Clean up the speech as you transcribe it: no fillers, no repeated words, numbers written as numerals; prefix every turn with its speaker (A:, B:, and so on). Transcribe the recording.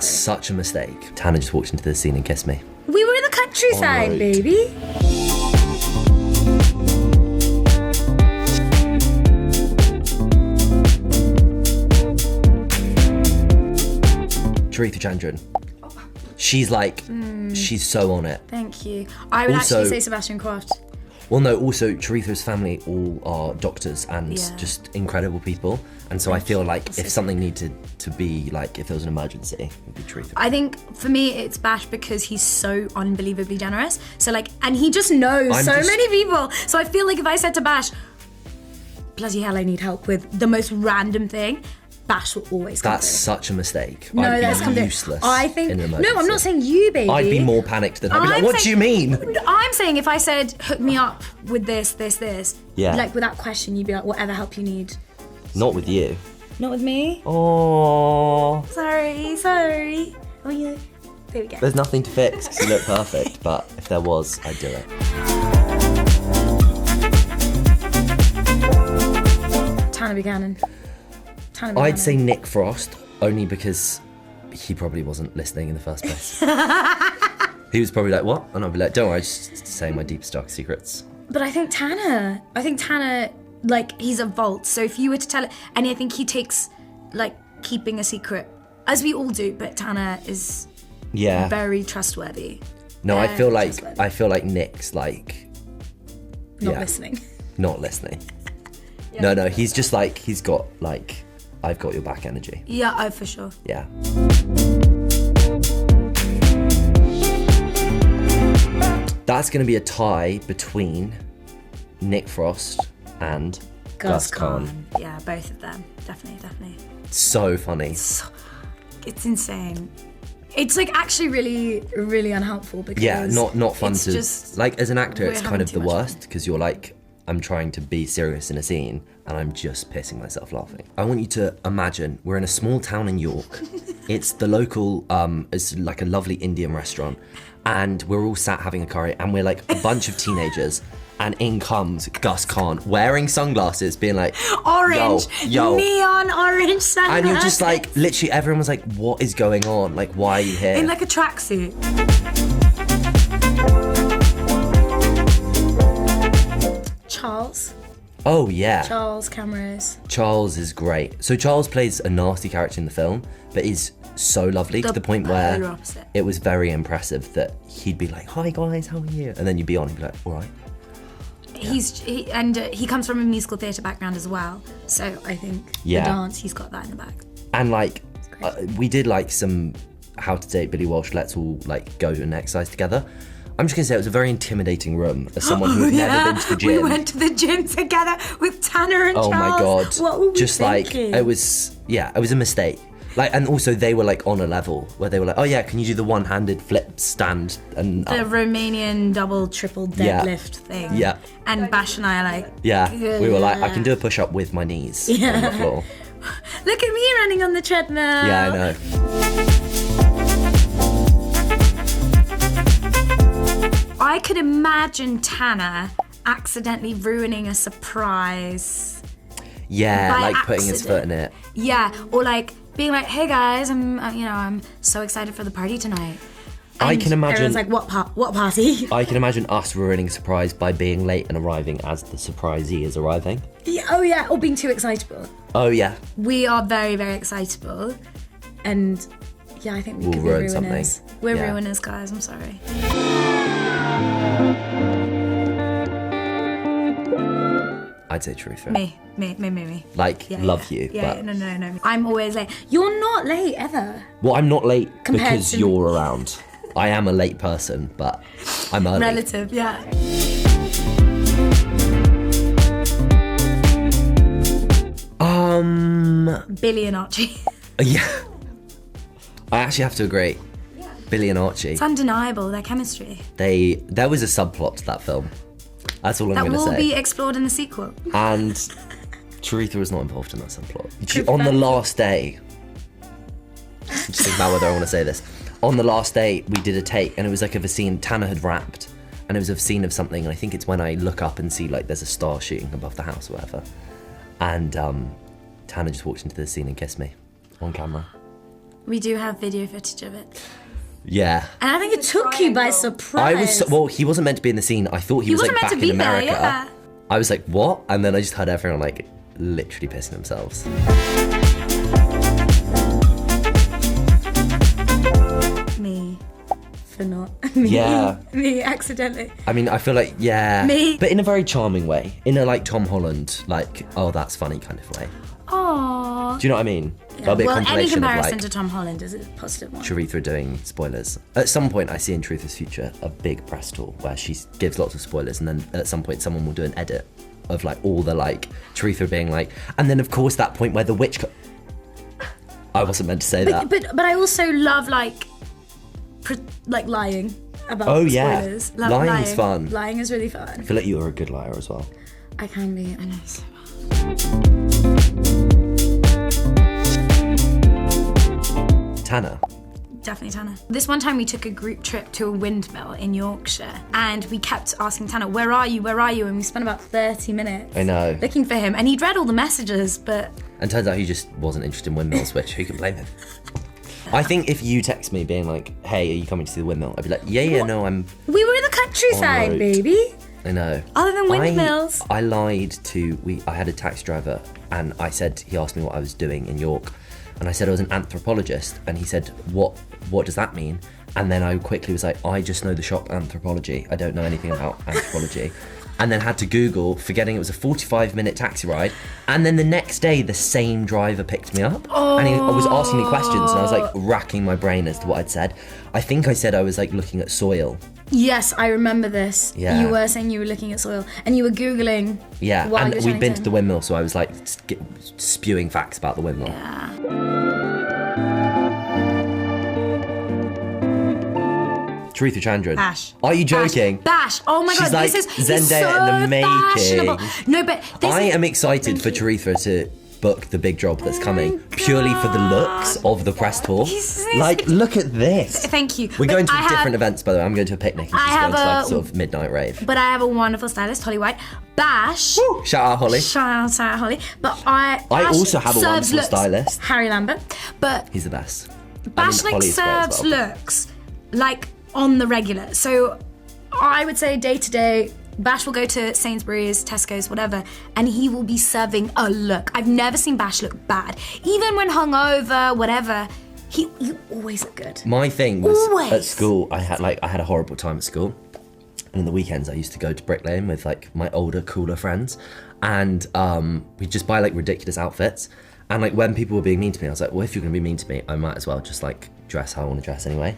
A: That's such a mistake. Tana just walked into the scene and kissed me.
B: We were in the countryside, baby.
A: Charithra Chandran. She's like, she's so on it.
B: Thank you. I would actually say Sebastian Croft.
A: Well, no, also Charithra's family all are doctors and just incredible people. And so I feel like if something needed to be like, if there was an emergency, it would be Charithra.
B: I think for me, it's Bash because he's so unbelievably generous. So like, and he just knows many people. So I feel like if I said to Bash, bloody hell, I need help with the most random thing, Bash will always come
A: That's
B: through.
A: such a mistake.
B: No,
A: I'd
B: that's
A: be useless.
B: I think.
A: In an
B: No,
A: emergency.
B: I'm not saying you, baby.
A: I'd be more panicked than I'd be like, what do you mean?
B: I'm saying if I said, hook me up with this,
A: Yeah.
B: like without question, you'd be like, whatever help you need.
A: Not with you.
B: Not with me?
A: Oh.
B: Sorry. Oh yeah. There we go.
A: There's nothing to fix because you look perfect, but if there was, I'd do it.
B: Tana Buchanan.
A: I'd say Nick Frost, only because he probably wasn't listening in the first place. He was probably like, what? And I'd be like, don't worry, just saying my deepest, dark secrets.
B: But I think Tana, like, he's a vault. So if you were to tell it, and I think he takes, like, keeping a secret, as we all do, but Tana is very trustworthy.
A: No, I feel like Nick's like...
B: Not listening.
A: Not listening. No, he's just like, he's got like, I've got your back energy.
B: Yeah, oh, for sure.
A: Yeah. That's going to be a tie between Nick Frost and Gus Kahn.
B: Yeah, both of them. Definitely.
A: So funny.
B: It's insane. It's like actually really, really unhelpful because
A: not fun to
B: just,
A: like as an actor. It's kind of the worst
B: fun.
A: because you're like, I'm trying to be serious in a scene and I'm just pissing myself laughing. I want you to imagine we're in a small town in York. It's the local, it's like a lovely Indian restaurant, and we're all sat having a curry, and we're like a bunch of teenagers, and in comes Gus Kahn wearing sunglasses, being like,
B: orange,
A: yo.
B: neon orange sunglasses.
A: And you're just like, literally everyone was like, what is going on? Like, why are you here?
B: In like a tracksuit. Charles.
A: Oh yeah.
B: Charles cameras.
A: Charles is great. So Charles plays a nasty character in the film, but he's so lovely to the point where it was very impressive that he'd be like, hi guys, how are you? And then you'd be on and be like, all right.
B: He comes from a musical theatre background as well, so I think the dance, he's got that in the back.
A: And like, we did like some How to Date Billy Walsh, let's all like go to an exercise together. I'm just gonna say it was a very intimidating room as someone who had never been to the gym.
B: We went to the gym together with Tanner and Charles.
A: Oh my God.
B: What were we
A: just
B: thinking?
A: Like, it was a mistake. Like, and also they were like on a level where they were like, oh yeah, can you do the one-handed flip stand and
B: the Romanian double, triple deadlift thing.
A: Yeah.
B: And Bash and I are like,
A: we were like, I can do a push-up with my knees on the floor.
B: Look at me running on the treadmill.
A: Yeah, I know.
B: I could imagine Tanner accidentally ruining a surprise.
A: Yeah,
B: by
A: like putting his foot in it.
B: Yeah, or like being like, hey guys, I'm so excited for the party tonight. And
A: I can imagine.
B: everyone's like, what party?
A: I can imagine us ruining a surprise by being late and arriving as the surprisee is arriving.
B: Yeah, oh yeah, or being too excitable.
A: Oh yeah.
B: We are very, very excitable, and yeah, I think we could be
A: ruin
B: ruiners.
A: something.
B: We're ruiners, guys. I'm sorry.
A: I'd say Charithra.
B: Me.
A: Like, love you.
B: Yeah,
A: but...
B: no. I'm always late. You're not late ever.
A: Well, I'm not late
B: Compared
A: because
B: to
A: you're around. I am a late person, but I'm early.
B: Relative, yeah. Billy and Archie.
A: Yeah. I actually have to agree. Yeah. Billy and Archie.
B: It's undeniable, their chemistry.
A: There was a subplot to that film. That's all I'm going to say.
B: That will be explored in the sequel.
A: And Charithra was not involved in that subplot. On the last day, just think about whether I want to say this. On the last day, we did a take, and it was like of a scene Tanner had rapped, and it was a scene of something, and I think it's when I look up and see like there's a star shooting above the house or whatever. And Tanner just walked into the scene and kissed me on camera.
B: We do have video footage of it.
A: Yeah.
B: And I think it took you by surprise.
A: He wasn't meant to be in the scene. I thought he was like back in America.
B: There, yeah.
A: I was like, what? And then I just heard everyone like literally pissing themselves.
B: Me. For not. Me.
A: Yeah.
B: Me, accidentally.
A: I mean, I feel like, yeah.
B: Me.
A: But in a very charming way. In a like Tom Holland, like, oh, that's funny kind of way.
B: Aww.
A: Do you know what I mean?
B: Yeah.
A: There'll be a
B: Well, any
A: compilation
B: comparison
A: of like
B: to Tom Holland is a positive one.
A: Charithra doing spoilers. At some point, I see in Charithra's future a big press tour where she gives lots of spoilers, and then at some point, someone will do an edit of like all the like Charithra being like, and then of course that point where the witch. I wasn't meant to say that.
B: But I also love like lying about spoilers. Love
A: Lying is fun.
B: Lying is really fun.
A: I feel like you are a good liar as well.
B: I can be. I know so well.
A: Tanner.
B: Definitely Tanner. This one time we took a group trip to a windmill in Yorkshire and we kept asking Tanner, where are you? Where are you? And we spent about 30 minutes
A: I know.
B: looking for him. And he'd read all the messages, but...
A: And turns out he just wasn't interested in windmills, which who can blame him? I think if you text me being like, hey, are you coming to see the windmill? I'd be like, yeah, no, I'm...
B: We were in the countryside,
A: route.
B: baby.
A: I know.
B: Other than windmills.
A: I lied to... I had a taxi driver and I said, he asked me what I was doing in York. And I said I was an anthropologist, and he said, what does that mean? And then I quickly was like, I just know the shop anthropology. I don't know anything about anthropology. And then had to Google, forgetting it was a 45-minute taxi ride. And then the next day, the same driver picked me up. And he was asking me questions, and I was like racking my brain as to what I'd said. I think I said I was like looking at soil.
B: Yes, I remember this.
A: Yeah.
B: You were saying you were looking at soil, and you were Googling.
A: Yeah,
B: while you
A: and
B: were
A: we'd
B: trying
A: been to the windmill, so I was like spewing facts about the windmill.
B: Yeah.
A: Charithra Chandran.
B: Bash.
A: Are you joking?
B: Bash. Oh my
A: She's
B: god,
A: like
B: this is
A: Zendaya
B: so
A: in the making.
B: fashionable. No, but this
A: I
B: is,
A: am excited for Charithra to book the big job that's coming purely for the looks of the press tour. Like, look at this.
B: Thank you.
A: We're
B: But
A: going to
B: I
A: different
B: have-
A: events, by the way. I'm going to a picnic and she's
B: have
A: going to like
B: a-
A: a sort of midnight rave.
B: But I have a wonderful stylist, Holly White. Bash.
A: Woo! Shout out Holly.
B: Shout out Holly. But Bash
A: also have a
B: serves
A: wonderful
B: looks.
A: stylist.
B: Harry Lambert. But
A: He's the best.
B: Bash like
A: Holly's great as
B: serves
A: well.
B: looks like on the regular. So I would say day to day, Bash will go to Sainsbury's, Tesco's, whatever, and he will be serving a look. I've never seen Bash look bad. Even when hungover, whatever, he always looked good.
A: My thing was
B: Always.
A: at school, I had a horrible time at school. And in the weekends, I used to go to Brick Lane with like my older, cooler friends. And we'd just buy like ridiculous outfits. And like when people were being mean to me, I was like, well, if you're gonna be mean to me, I might as well just like dress how I want to dress anyway.